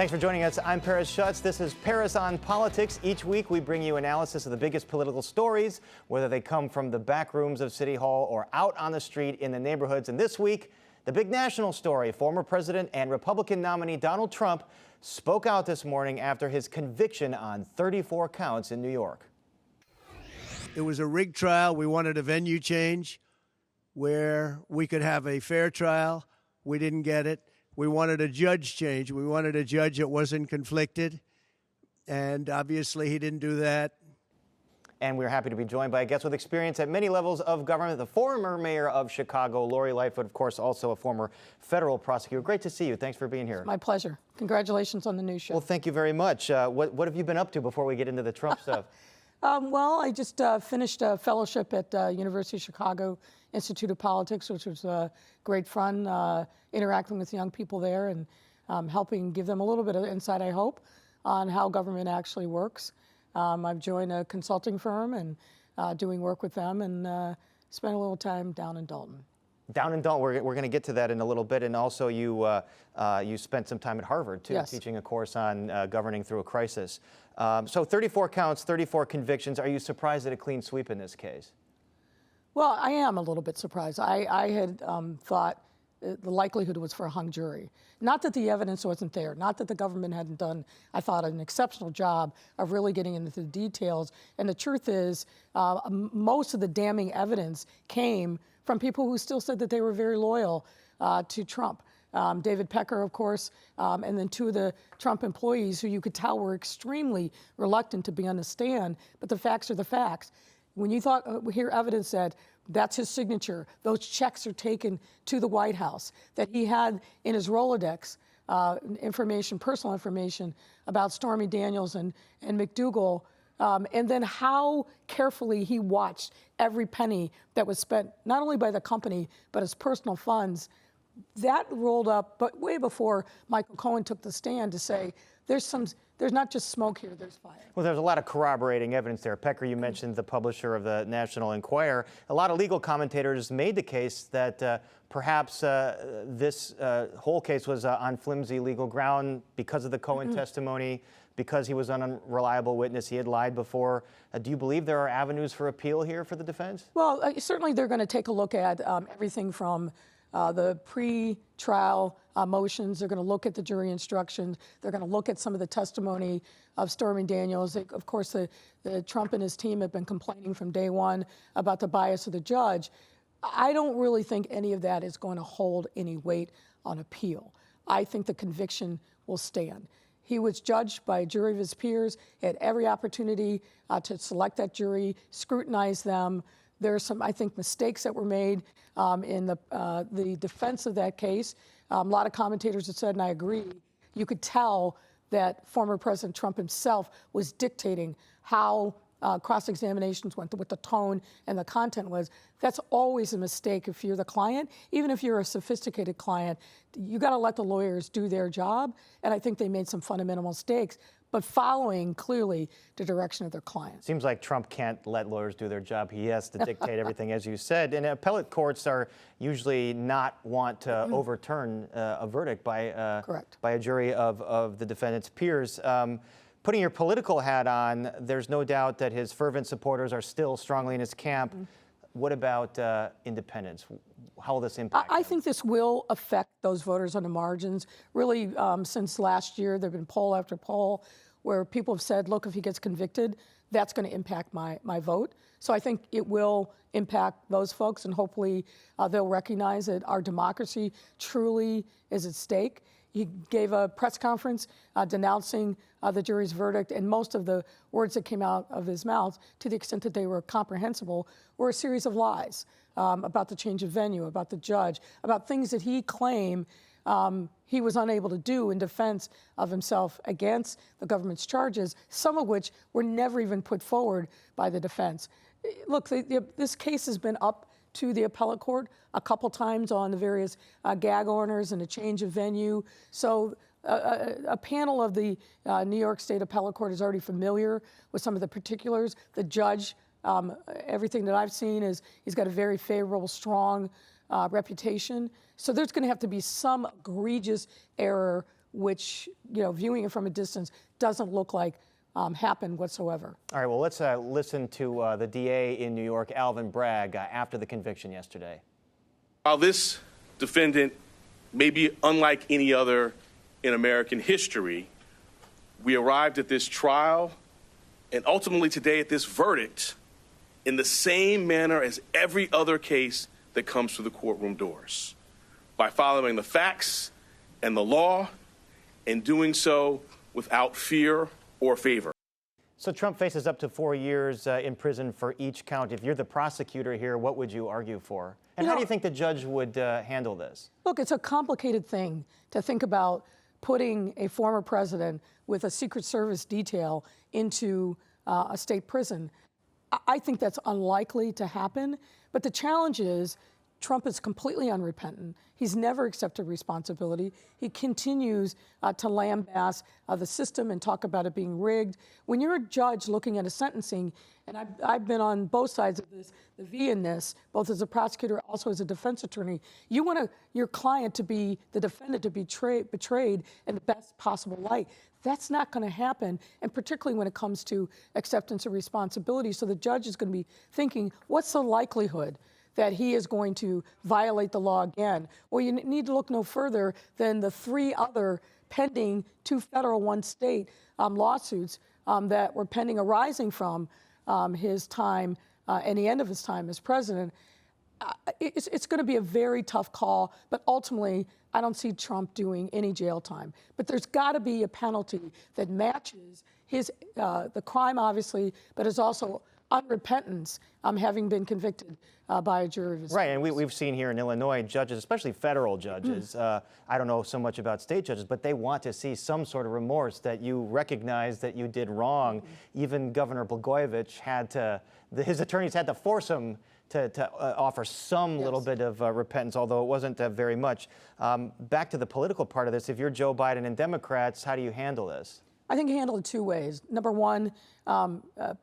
Thanks for joining us. I'm Paris Schutz. This is Paris on Politics. Each week we bring you analysis of the biggest political stories, whether they come from the back rooms of City Hall or out on the street in the neighborhoods. And this week, the big national story. Former President and Republican nominee Donald Trump spoke out this morning after his conviction on 34 counts in New York. It was a rigged trial. We wanted a venue change where we could have a fair trial. We didn't get it. We wanted a judge change. We wanted a judge that wasn't conflicted. And obviously he didn't do that. And we're happy to be joined by a guest with experience at many levels of government, the former mayor of Chicago, Lori Lightfoot, of course, also a former federal prosecutor. Great to see you. Thanks for being here. It's my pleasure. Congratulations on the new show. Well, thank you very much. What have you been up to before we get into the Trump stuff? Well, I just finished a fellowship at University of Chicago Institute of Politics, which was great fun, interacting with young people there and helping give them a little bit of insight, I hope, on how government actually works. I've joined a consulting firm and doing work with them and spent a little time down in Dolton. Down in Dolton, we're going to get to that in a little bit. And also you spent some time at Harvard, too, yes, teaching a course on governing through a crisis. So 34 counts, 34 convictions. Are you surprised at a clean sweep in this case? Well, I am a little bit surprised. I had thought the likelihood was for a hung jury. Not that the evidence wasn't there, not that the government hadn't done, I thought, an exceptional job of really getting into the details. And the truth is, most of the damning evidence came from people who still said that they were very loyal to Trump. David Pecker, of course, and then two of the Trump employees who you could tell were extremely reluctant to be on the stand, but the facts are the facts. When you hear evidence that that's his signature, those checks are taken to the White House, that he had in his Rolodex information, personal information about Stormy Daniels and McDougal, and then how carefully he watched every penny that was spent, not only by the company, but his personal funds. That rolled up, but way before Michael Cohen took the stand to say, there's not just smoke here, there's fire. Well, there's a lot of corroborating evidence there. Pecker, you mentioned the publisher of the National Enquirer. A lot of legal commentators made the case that perhaps this whole case was on flimsy legal ground because of the Cohen testimony, because he was an unreliable witness, he had lied before. Do you believe there are avenues for appeal here for the defense? Well, certainly they're going to take a look at everything from the pre-trial motions. They're going to look at the jury instructions. They're going to look at some of the testimony of Stormy Daniels. Of course, the Trump and his team have been complaining from day one about the bias of the judge. I don't really think any of that is going to hold any weight on appeal. I think the conviction will stand. He was judged by a jury of his peers, had every opportunity to select that jury, scrutinize them. There are some, I think, mistakes that were made in the defense of that case. A lot of commentators have said, and I agree, you could tell that former President Trump himself was dictating how cross-examinations went, what the tone and the content was. That's always a mistake if you're the client. Even if you're a sophisticated client, you got to let the lawyers do their job. And I think they made some fundamental mistakes, but following clearly the direction of their client. Seems like Trump can't let lawyers do their job. He has to dictate everything, as you said. And appellate courts are usually not want to overturn a verdict by a jury of the defendant's peers. Putting your political hat on, there's no doubt that his fervent supporters are still strongly in his camp. What about independents? How will this impact them? I think this will affect those voters on the margins. Really, since last year, there have been poll after poll where people have said, look, if he gets convicted, that's going to impact my vote. So I think it will impact those folks, and hopefully they'll recognize that our democracy truly is at stake. He gave a press conference denouncing the jury's verdict, and most of the words that came out of his mouth, to the extent that they were comprehensible, were a series of lies about the change of venue, about the judge, about things that he claimed he was unable to do in defense of himself against the government's charges, some of which were never even put forward by the defense. Look, this case has been up to the appellate court a couple times on the various gag orders and a change of venue. So a panel of the New York State Appellate Court is already familiar with some of the particulars. The judge, everything that I've seen is he's got a very favorable, strong reputation. So there's going to have to be some egregious error which, viewing it from a distance doesn't look like happened whatsoever. All right, well, let's listen to the DA in New York, Alvin Bragg, after the conviction yesterday. While this defendant may be unlike any other in American history, we arrived at this trial and ultimately today at this verdict in the same manner as every other case that comes through the courtroom doors, by following the facts and the law and doing so without fear or favor. So Trump faces up to 4 years in prison for each count. If you're the prosecutor here, what would you argue for? And how do you think the judge would handle this? Look, it's a complicated thing to think about putting a former president with a Secret Service detail into a state prison. I think that's unlikely to happen. But the challenge is Trump is completely unrepentant. He's never accepted responsibility. He continues to lambaste the system and talk about it being rigged. When you're a judge looking at a sentencing, and I've been on both sides of this, the V in this, both as a prosecutor, also as a defense attorney, you want your client to be, the defendant to be betrayed in the best possible light. That's not going to happen, and particularly when it comes to acceptance of responsibility. So the judge is going to be thinking, what's the likelihood that he is going to violate the law again? Well, you need to look no further than the 3 other pending, 2 federal, 1 state lawsuits that were pending arising from his time and the end of his time as president. It's going to be a very tough call, but ultimately, I don't see Trump doing any jail time. But there's got to be a penalty that matches his the crime, obviously, but is also unrepentance, having been convicted by a jury of his Right, and we've seen here in Illinois judges, especially federal judges, I don't know so much about state judges, but they want to see some sort of remorse, that you recognize that you did wrong. Even Governor Blagojevich his attorneys had to force him to offer some little bit of repentance, although it wasn't very much. Back to the political part of this, if you're Joe Biden and Democrats, how do you handle this? I think handle it 2 ways. Number one,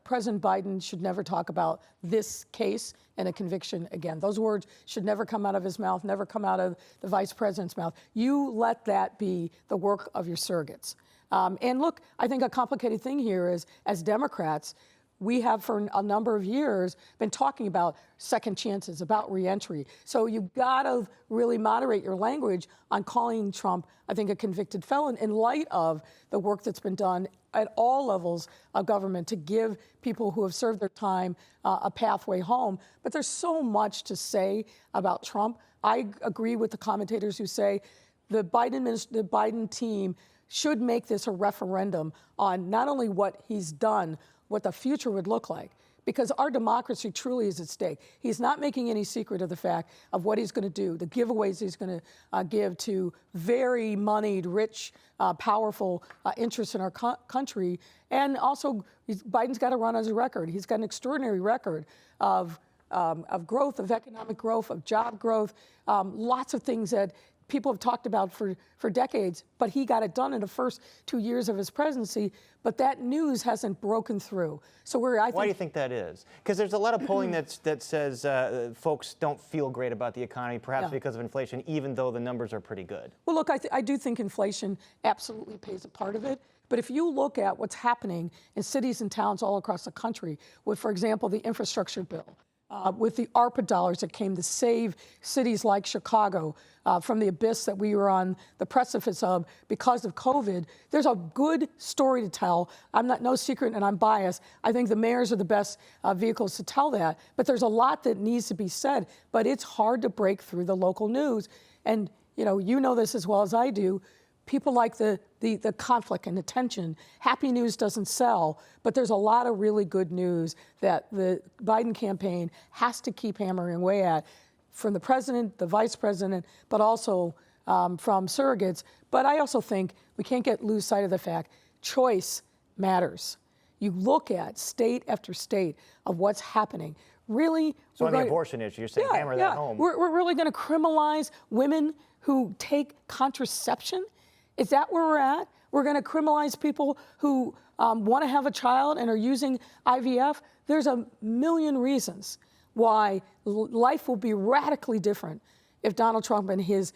President Biden should never talk about this case and a conviction again. Those words should never come out of his mouth, never come out of the vice president's mouth. You let that be the work of your surrogates. And look, I think a complicated thing here is, as Democrats, we have for a number of years been talking about second chances, about reentry. So you've got to really moderate your language on calling Trump, I think, a convicted felon in light of the work that's been done at all levels of government to give people who have served their time a pathway home. But there's so much to say about Trump. I agree with the commentators who say the Biden team should make this a referendum on not only what he's done, what the future would look like, because our democracy truly is at stake. He's not making any secret of the fact of what he's going to do, the giveaways he's going to give to very moneyed, rich, powerful interests in our country. And also, Biden's got to run as a record. He's got an extraordinary record of growth, of economic growth, of job growth, lots of things that people have talked about for decades, but he got it done in the first 2 years of his presidency, but that news hasn't broken through. So why do you think that is? Because there's a lot of polling that says folks don't feel great about the economy, perhaps because of inflation, even though the numbers are pretty good. Well, look, I do think inflation absolutely plays a part of it. But if you look at what's happening in cities and towns all across the country with, for example, the infrastructure bill, with the ARPA dollars that came to save cities like Chicago from the abyss that we were on the precipice of because of COVID, there's a good story to tell. No secret, and I'm biased. I think the mayors are the best vehicles to tell that. But there's a lot that needs to be said. But it's hard to break through the local news. And you know this as well as I do. People like the conflict and the tension. Happy news doesn't sell, but there's a lot of really good news that the Biden campaign has to keep hammering away at, from the president, the vice president, but also from surrogates. But I also think we can't lose sight of the fact choice matters. You look at state after state of what's happening. Really, so on the abortion issue, you're saying hammer that home. We're really going to criminalize women who take contraception? Is that where we're at? We're going to criminalize people who want to have a child and are using IVF? There's a million reasons why life will be radically different if Donald Trump and his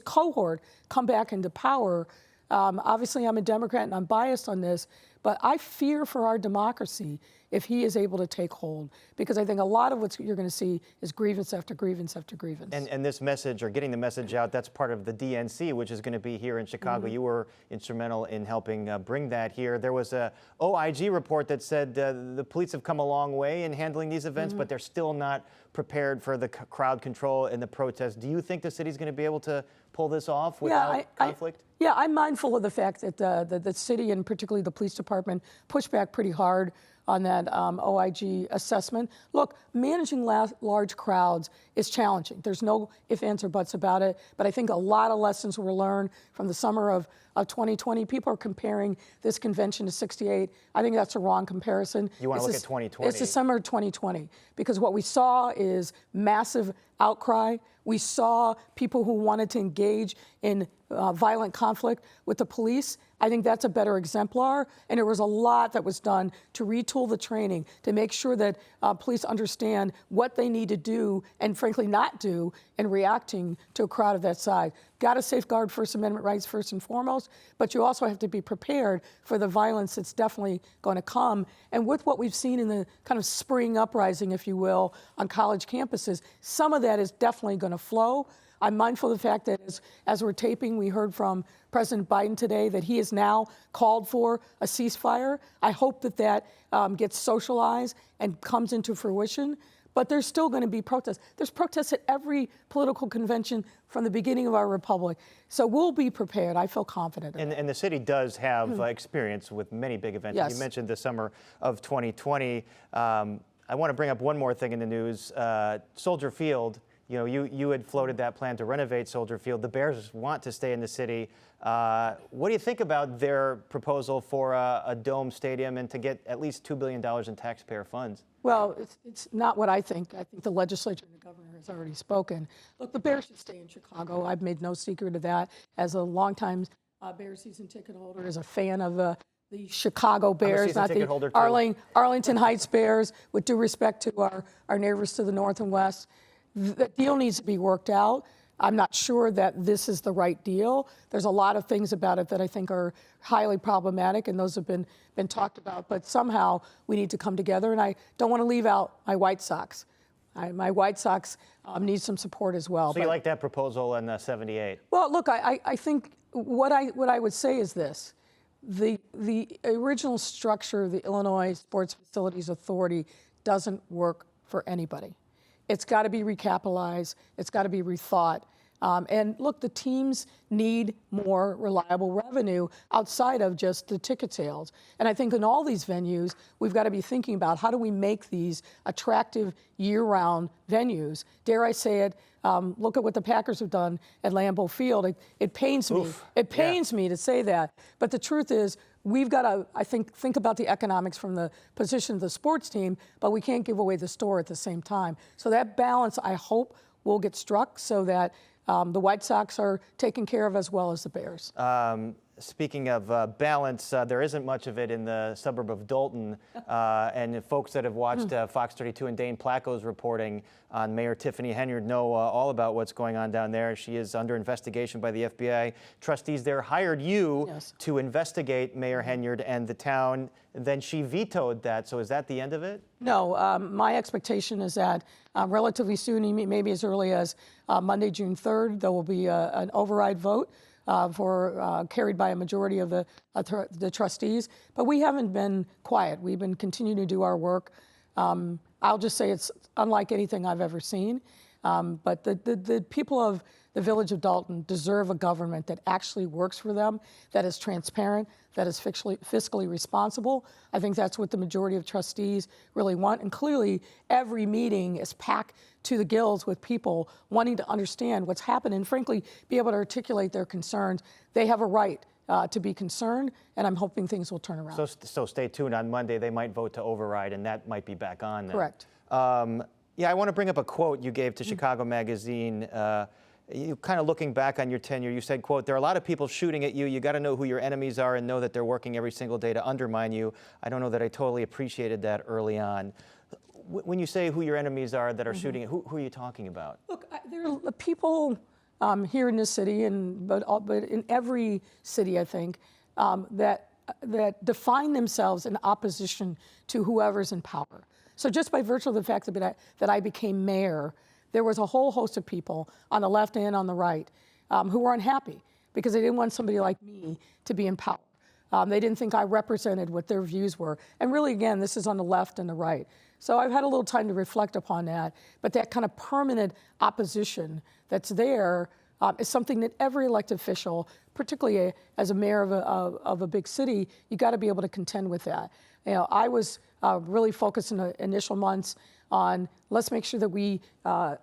cohort come back into power. Obviously, I'm a Democrat and I'm biased on this, but I fear for our democracy if he is able to take hold, because I think a lot of what you're going to see is grievance after grievance after grievance. And this message, or getting the message out, that's part of the DNC, which is going to be here in Chicago. You were instrumental in helping bring that here. There was a OIG report that said the police have come a long way in handling these events, but they're still not prepared for the crowd control and the protests. Do you think the city's going to be able to pull this off without conflict? Yeah, I'm mindful of the fact that the city and particularly the police department pushed back pretty hard on that OIG assessment. Look, managing large crowds is challenging. There's no ifs, ands, or buts about it. But I think a lot of lessons were learned from the summer of 2020. People are comparing this convention to '68. I think that's a wrong comparison. You want to look at 2020? It's the summer of 2020, because what we saw is massive outcry. We saw people who wanted to engage in violent conflict with the police. I think that's a better exemplar. And there was a lot that was done to retool the training, to make sure that police understand what they need to do and frankly not do in reacting to a crowd of that size. Got to safeguard First Amendment rights first and foremost, but you also have to be prepared for the violence that's definitely going to come. And with what we've seen in the kind of spring uprising, if you will, on college campuses, some of that is definitely going to flow. I'm mindful of the fact that as we're taping, we heard from President Biden today that he has now called for a ceasefire. I hope that gets socialized and comes into fruition. But there's still going to be protests. There's protests at every political convention from the beginning of our republic. So we'll be prepared. I feel confident. And the city does have experience with many big events. Yes. You mentioned the summer of 2020. I want to bring up one more thing in the news. Soldier Field. You know, you had floated that plan to renovate Soldier Field. The Bears want to stay in the city. What do you think about their proposal for a dome stadium and to get at least $2 billion in taxpayer funds? Well, it's not what I think. I think the legislature and the governor has already spoken. Look, the Bears should stay in Chicago. I've made no secret of that. As a longtime Bears season ticket holder, as a fan of the Chicago Bears, not the Arlington Heights Bears, with due respect to our neighbors to the north and west. The deal needs to be worked out. I'm not sure that this is the right deal. There's a lot of things about it that I think are highly problematic, and those have been talked about. But somehow we need to come together, and I don't want to leave out my White Sox. My White Sox need some support as well. So you like that proposal in '78? Well, look, I think what I would say is this. The original structure of the Illinois Sports Facilities Authority doesn't work for anybody. It's got to be recapitalized. It's got to be rethought. And look, the teams need more reliable revenue outside of just the ticket sales. And I think in all these venues, we've got to be thinking about how do we make these attractive year-round venues. Dare I say it, look at what the Packers have done at Lambeau Field. It pains me. It pains me to say that. But the truth is, we've got to, I think about the economics from the position of the sports team, but we can't give away the store at the same time. So that balance, I hope, will get struck so that the White Sox are taken care of as well as the Bears. Speaking of balance, there isn't much of it in the suburb of Dolton. And folks that have watched Fox 32 and Dane Placco's reporting on Mayor Tiffany Henyard know all about what's going on down there. She is under investigation by the FBI. Trustees there hired you to investigate Mayor Henyard and the town. Then she vetoed that. So is that the end of it? No, my expectation is that relatively soon, maybe as early as Monday, June 3rd, there will be an override vote carried by a majority of the trustees. But we haven't been quiet. We've been continuing to do our work. I'll just say it's unlike anything I've ever seen. But the people of the village of Dolton deserve a government that actually works for them, that is transparent, that is fiscally responsible. I think that's what the majority of trustees really want. And clearly, every meeting is packed to the gills with people wanting to understand what's happened and, frankly, be able to articulate their concerns. They have a right to be concerned, and I'm hoping things will turn around. So stay tuned. On Monday, they might vote to override, and that might be back on then. Correct. Yeah, I want to bring up a quote you gave to Chicago Magazine. You kind of looking back on your tenure, you said, quote, "There are a lot of people shooting at you. You got to know who your enemies are and know that they're working every single day to undermine you. I don't know that I totally appreciated that early on." When you say who your enemies are that are shooting at, who are you talking about? Look, there are people here in this city, but in every city, I think, that define themselves in opposition to whoever's in power. So just by virtue of the fact that I became mayor, there was a whole host of people on the left and on the right who were unhappy because they didn't want somebody like me to be in power. They didn't think I represented what their views were. And really, again, this is on the left and the right. So I've had a little time to reflect upon that. But that kind of permanent opposition that's there is something that every elected official, particularly as a mayor of a big city, you got to be able to contend with that. You know, I was really focused in the initial months on let's make sure that we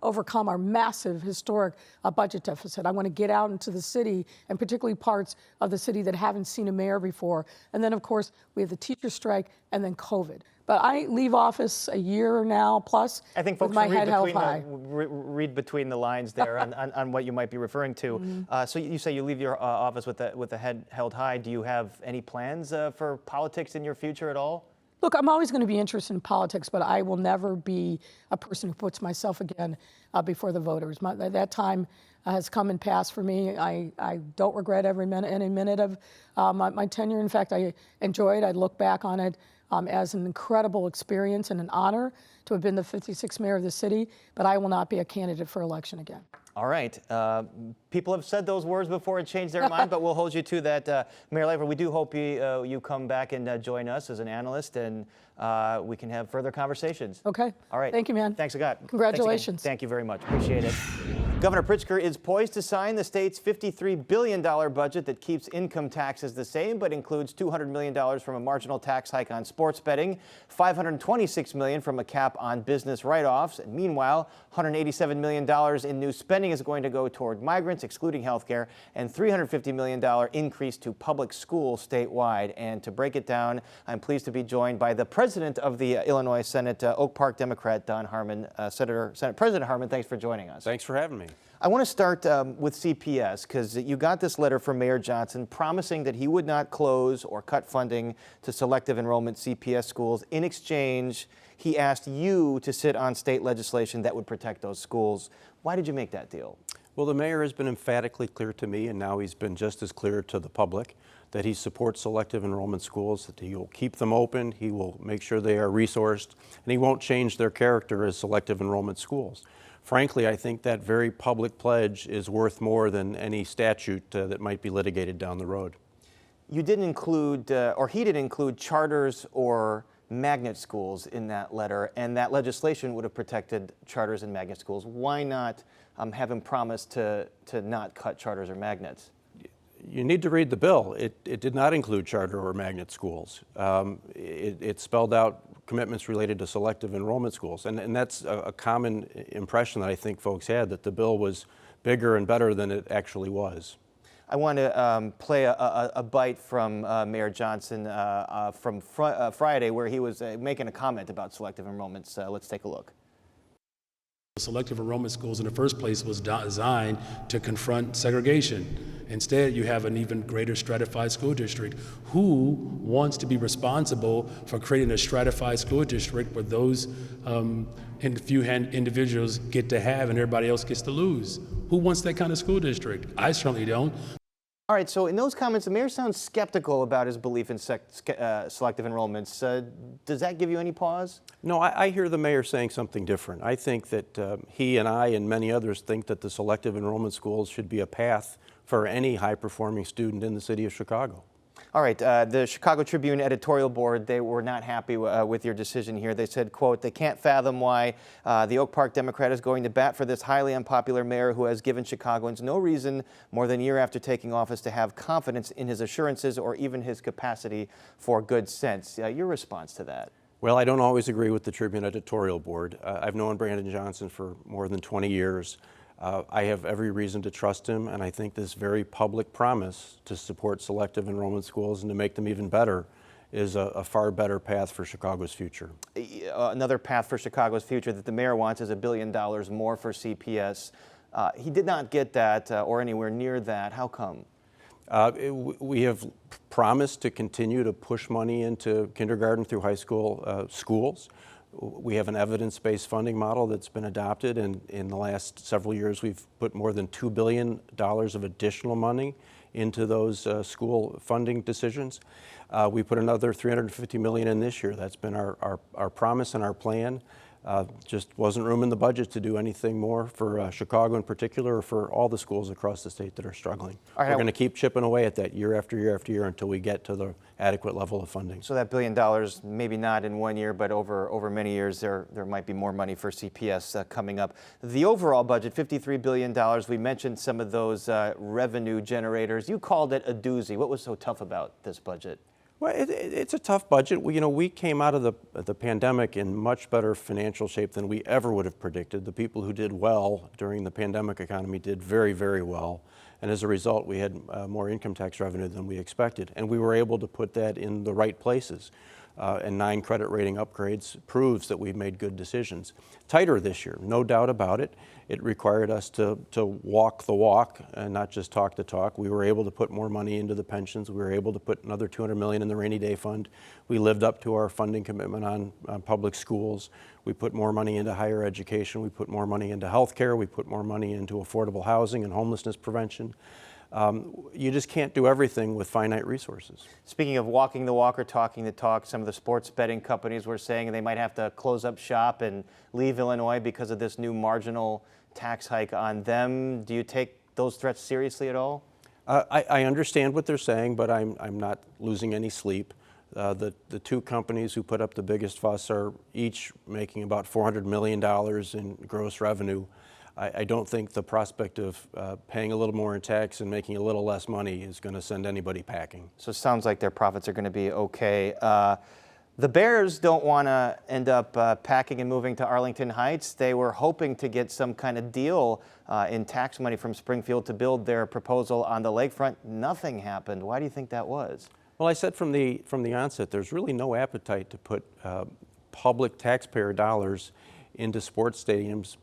overcome our massive historic budget deficit. I want to get out into the city, and particularly parts of the city that haven't seen a mayor before. And then, of course, we have the teacher strike and then COVID. But I leave office a year now plus. I think folks with my head held high. Read between the lines there on what you might be referring to. Mm-hmm. So you say you leave your office with the head held high. Do you have any plans for politics in your future at all? Look, I'm always going to be interested in politics, but I will never be a person who puts myself again before the voters. That time has come and passed for me. I don't regret any minute of my tenure. In fact, I enjoy it. I look back on it as an incredible experience and an honor to have been the 56th mayor of the city, but I will not be a candidate for election again. All right. People have said those words before and changed their mind, but we'll hold you to that. Mayor Lightfoot, we do hope you come back and join us as an analyst, and we can have further conversations. Okay. All right. Thank you, man. Thanks a lot. Congratulations. Thank you very much. Appreciate it. Governor Pritzker is poised to sign the state's $53 billion budget that keeps income taxes the same, but includes $200 million from a marginal tax hike on sports betting, $526 million from a cap on business write-offs, and meanwhile, $187 million in new spending is going to go toward migrants, excluding health care, and $350 million increase to public schools statewide. And to break it down, I'm pleased to be joined by the president of the Illinois Senate, Oak Park Democrat Don Harmon. Senate President Harmon, thanks for joining us. Thanks for having me. I want to start with CPS because you got this letter from Mayor Johnson promising that he would not close or cut funding to selective enrollment CPS schools. In exchange, he asked you to sit on state legislation that would protect those schools. Why did you make that deal? Well, the mayor has been emphatically clear to me, and now he's been just as clear to the public, that he supports selective enrollment schools, that he will keep them open, he will make sure they are resourced, and he won't change their character as selective enrollment schools. Frankly, I think that very public pledge is worth more than any statute that might be litigated down the road. You didn't include, or he didn't include charters or magnet schools in that letter, and that legislation would have protected charters and magnet schools. Why not have him promise to not cut charters or magnets? You need to read the bill. It did not include charter or magnet schools. It spelled out commitments related to selective enrollment schools. And that's a common impression that I think folks had, that the bill was bigger and better than it actually was. I want to play a bite from Mayor Johnson from Friday, where he was making a comment about selective enrollments. Let's take a look. Selective enrollment schools in the first place was designed to confront segregation. Instead, you have an even greater stratified school district. Who wants to be responsible for creating a stratified school district where those few individuals get to have and everybody else gets to lose? Who wants that kind of school district? I certainly don't. All right, so in those comments, the mayor sounds skeptical about his belief in selective enrollments. Does that give you any pause? No, I hear the mayor saying something different. I think that he and I and many others think that the selective enrollment schools should be a path for any high-performing student in the city of Chicago. All right, the Chicago Tribune editorial board, they were not happy with your decision here. They said, quote, they can't fathom why the Oak Park Democrat is going to bat for this highly unpopular mayor who has given Chicagoans no reason more than a year after taking office to have confidence in his assurances or even his capacity for good sense. Your response to that? Well, I don't always agree with the Tribune editorial board. I've known Brandon Johnson for more than 20 years. I have every reason to trust him, and I think this very public promise to support selective enrollment schools and to make them even better is a far better path for Chicago's future. Another path for Chicago's future that the mayor wants is $1 billion more for CPS. He did not get that or anywhere near that. How come? We have promised to continue to push money into kindergarten through high school schools. We have an evidence-based funding model that's been adopted, and in the last several years, we've put more than $2 billion of additional money into those school funding decisions. We put another $350 million in this year. That's been our promise and our plan. Just wasn't room in the budget to do anything more for Chicago in particular, or for all the schools across the state that are struggling. We're going to keep chipping away at that year after year after year until we get to the adequate level of funding. So that $1 billion, maybe not in 1 year, but over many years, there might be more money for CPS coming up. The overall budget, $53 billion. We mentioned some of those revenue generators. You called it a doozy. What was so tough about this budget? Well, it's a tough budget. We came out of the pandemic in much better financial shape than we ever would have predicted. The people who did well during the pandemic economy did very, very well. And as a result, we had more income tax revenue than we expected. And we were able to put that in the right places. And 9 credit rating upgrades proves that we've made good decisions. Tighter this year, no doubt about it. It required us to walk the walk and not just talk the talk. We were able to put more money into the pensions. We were able to put another $200 million in the rainy day fund. We lived up to our funding commitment on public schools. We put more money into higher education. We put more money into health care. We put more money into affordable housing and homelessness prevention. You just can't do everything with finite resources. Speaking of walking the walk or talking the talk, some of the sports betting companies were saying they might have to close up shop and leave Illinois because of this new marginal tax hike on them. Do you take those threats seriously at all? I understand what they're saying, but I'm not losing any sleep. The 2 companies who put up the biggest fuss are each making about $400 million in gross revenue. I don't think the prospect of paying a little more in tax and making a little less money is going to send anybody packing. So it sounds like their profits are going to be okay. The Bears don't want to end up packing and moving to Arlington Heights. They were hoping to get some kind of deal in tax money from Springfield to build their proposal on the lakefront. Nothing happened. Why do you think that was? Well, I said from the onset, there's really no appetite to put public taxpayer dollars into sports stadiums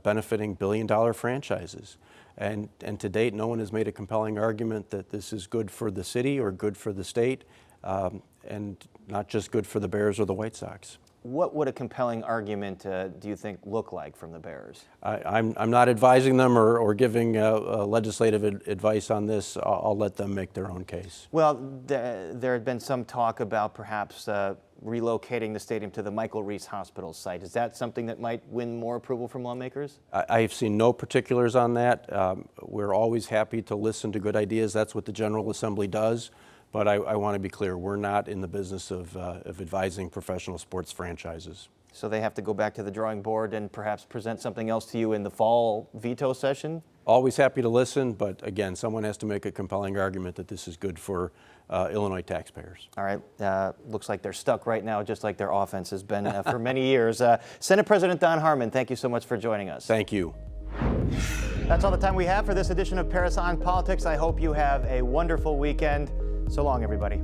benefiting billion-dollar franchises. And to date, no one has made a compelling argument that this is good for the city or good for the state, and not just good for the Bears or the White Sox. What would a compelling argument do you think look like from the Bears? I'm not advising them or giving legislative advice on this. I'll let them make their own case. Well, there had been some talk about perhaps relocating the stadium to the Michael Reese Hospital site. Is that something that might win more approval from lawmakers? I've seen no particulars on that. We're always happy to listen to good ideas. That's what the General Assembly does. But I want to be clear, we're not in the business of advising professional sports franchises. So they have to go back to the drawing board and perhaps present something else to you in the fall veto session? Always happy to listen, but again, someone has to make a compelling argument that this is good for Illinois taxpayers. All right, looks like they're stuck right now, just like their offense has been for many years. Senate President Don Harmon, thank you so much for joining us. Thank you. That's all the time we have for this edition of Paris on Politics. I hope you have a wonderful weekend. So long, everybody.